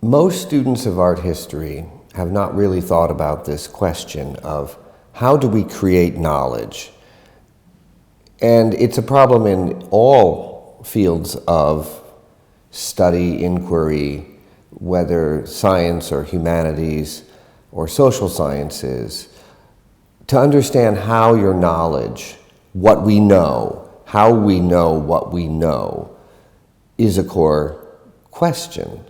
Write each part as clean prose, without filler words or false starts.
Most students of art history have not really thought about this question of how do we create knowledge? And it's a problem in all fields of study, inquiry, whether science or humanities or social sciences, to understand how your knowledge, what we know, how we know what we know, is a core question.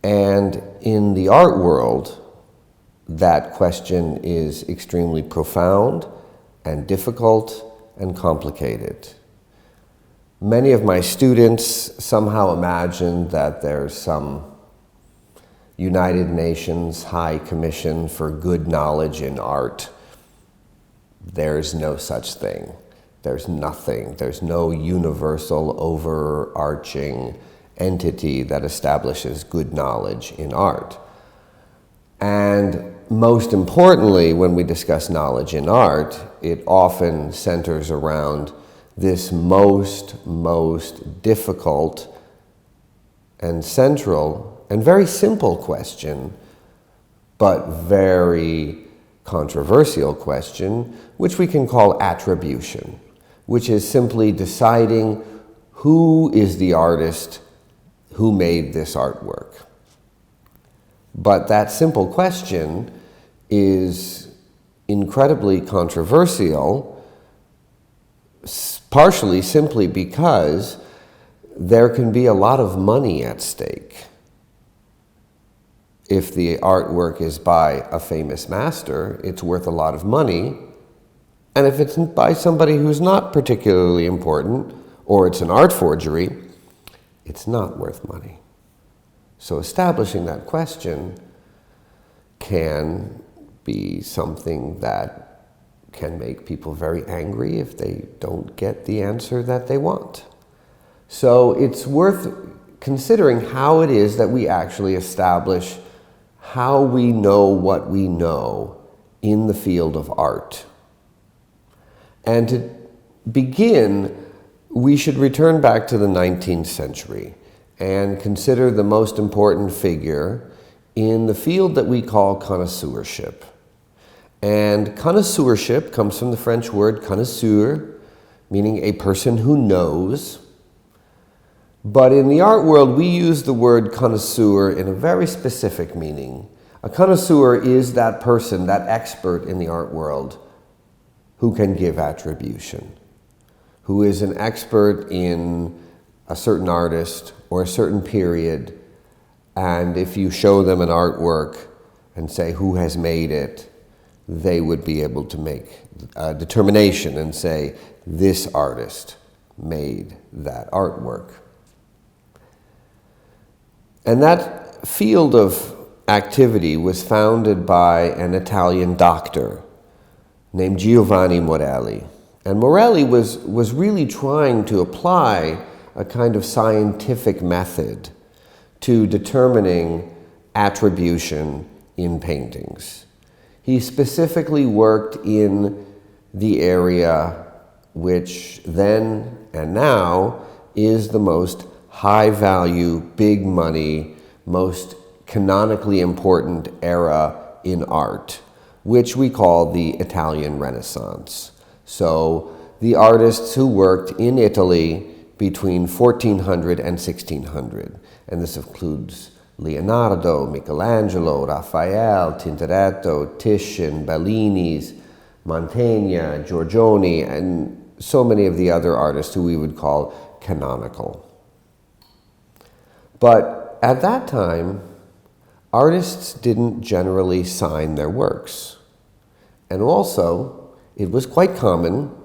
And in the art world, that question is extremely profound and difficult and complicated. Many of my students somehow imagine that there's some United Nations High Commission for Good Knowledge in Art. There's no such thing. There's nothing. There's no universal overarching entity that establishes good knowledge in art. And most importantly, when we discuss knowledge in art, it often centers around this most difficult and central and very simple question, but very controversial question, which we can call attribution, which is simply deciding who is the artist who made this artwork. But that simple question is incredibly controversial, partially simply because there can be a lot of money at stake. If the artwork is by a famous master, it's worth a lot of money. And if it's by somebody who's not particularly important, or it's an art forgery, it's not worth money. So establishing that question can be something that can make people very angry if they don't get the answer that they want. So it's worth considering how it is that we actually establish how we know what we know in the field of art. And to begin, we should return back to the 19th century and consider the most important figure in the field that we call connoisseurship. And connoisseurship comes from the French word connoisseur, meaning a person who knows. But in the art world, we use the word connoisseur in a very specific meaning. A connoisseur is that person, that expert in the art world, who can give attribution, who is an expert in a certain artist or a certain period, and if you show them an artwork and say who has made it, they would be able to make a determination and say, this artist made that artwork. And that field of activity was founded by an Italian doctor named Giovanni Morelli. And Morelli was really trying to apply a kind of scientific method to determining attribution in paintings. He specifically worked in the area which then and now is the most high-value, big money, most canonically important era in art, which we call the Italian Renaissance. So the artists who worked in Italy between 1400 and 1600, and this includes Leonardo, Michelangelo, Raphael, Tintoretto, Titian, Bellini's, Mantegna, Giorgione, and so many of the other artists who we would call canonical. But at that time, artists didn't generally sign their works. And also, it was quite common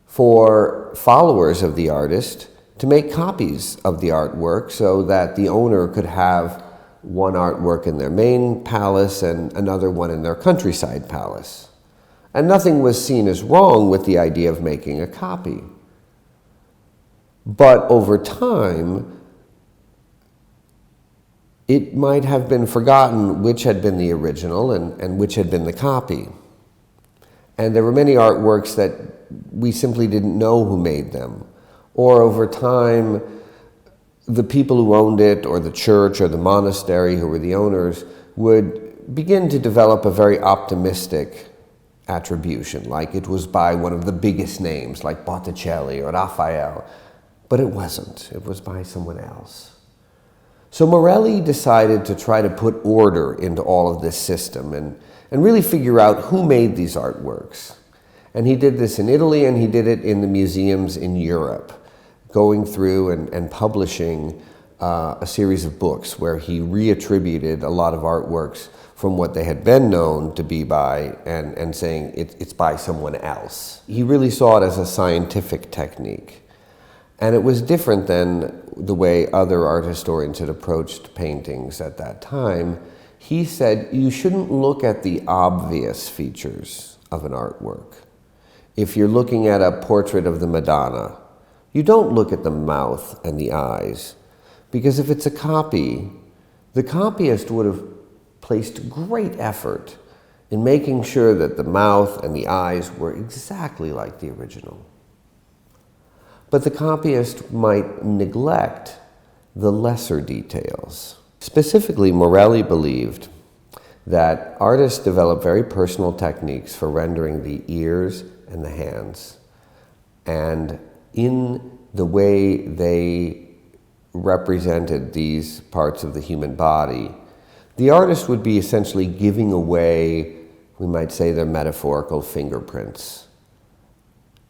for followers of the artist to make copies of the artwork so that the owner could have one artwork in their main palace and another one in their countryside palace. And nothing was seen as wrong with the idea of making a copy. But over time, it might have been forgotten which had been the original and which had been the copy. And there were many artworks that we simply didn't know who made them. Or over time, the people who owned it, or the church or the monastery who were the owners, would begin to develop a very optimistic attribution, like it was by one of the biggest names, like Botticelli or Raphael. But it wasn't. It was by someone else. So Morelli decided to try to put order into all of this system and really figure out who made these artworks. And he did this in Italy, and he did it in the museums in Europe, going through and publishing a series of books where he reattributed a lot of artworks from what they had been known to be by, and saying it's by someone else. He really saw it as a scientific technique. And it was different than the way other art historians had approached paintings at that time. He said you shouldn't look at the obvious features of an artwork. If you're looking at a portrait of the Madonna, you don't look at the mouth and the eyes, because if it's a copy, the copyist would have placed great effort in making sure that the mouth and the eyes were exactly like the original. But the copyist might neglect the lesser details. Specifically, Morelli believed that artists develop very personal techniques for rendering the ears and the hands. And in the way they represented these parts of the human body, the artist would be essentially giving away, we might say, their metaphorical fingerprints.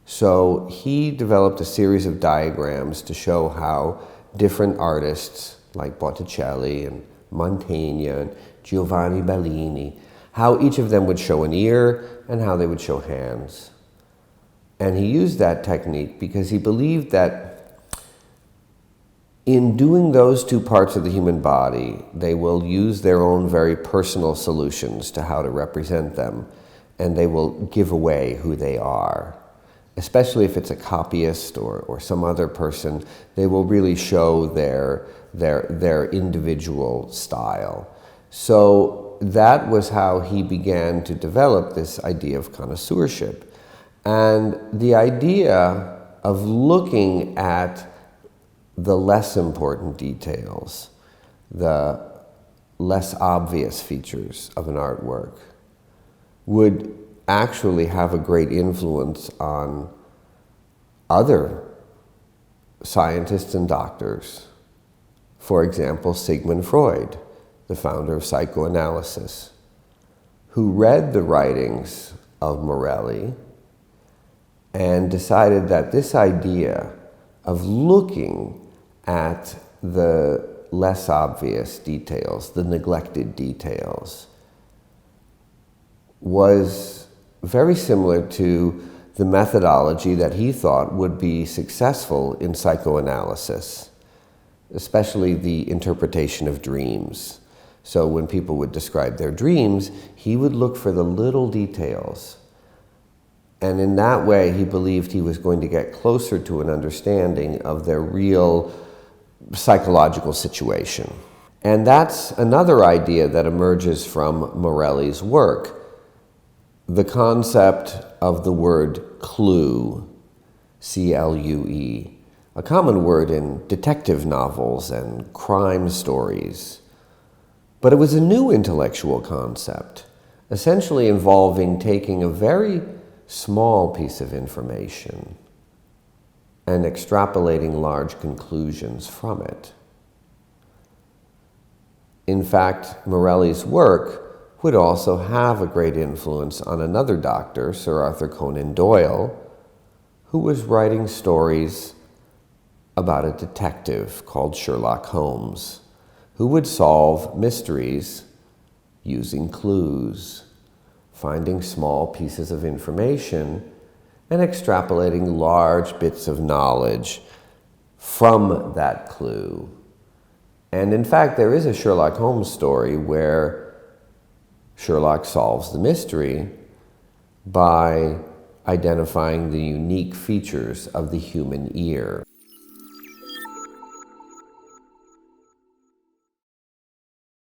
So he developed a series of diagrams to show how different artists, like Botticelli and Mantegna and Giovanni Bellini, how each of them would show an ear and how they would show hands. And he used that technique because he believed that in doing those two parts of the human body, they will use their own very personal solutions to how to represent them, and they will give away who they are. Especially if it's a copyist or some other person, they will really show their individual style. So that was how he began to develop this idea of connoisseurship. And the idea of looking at the less important details, the less obvious features of an artwork, would actually have a great influence on other scientists and doctors. For example, Sigmund Freud, the founder of psychoanalysis, who read the writings of Morelli and decided that this idea of looking at the less obvious details, the neglected details, was very similar to the methodology that he thought would be successful in psychoanalysis, especially the interpretation of dreams. So when people would describe their dreams, he would look for the little details. And in that way, he believed he was going to get closer to an understanding of their real psychological situation. And that's another idea that emerges from Morelli's work. The concept of the word clue, C-L-U-E, a common word in detective novels and crime stories. But it was a new intellectual concept, essentially involving taking a very small piece of information and extrapolating large conclusions from it. In fact, Morelli's work would also have a great influence on another doctor, Sir Arthur Conan Doyle, who was writing stories about a detective called Sherlock Holmes, who would solve mysteries using clues, finding small pieces of information and extrapolating large bits of knowledge from that clue. And in fact, there is a Sherlock Holmes story where Sherlock solves the mystery by identifying the unique features of the human ear.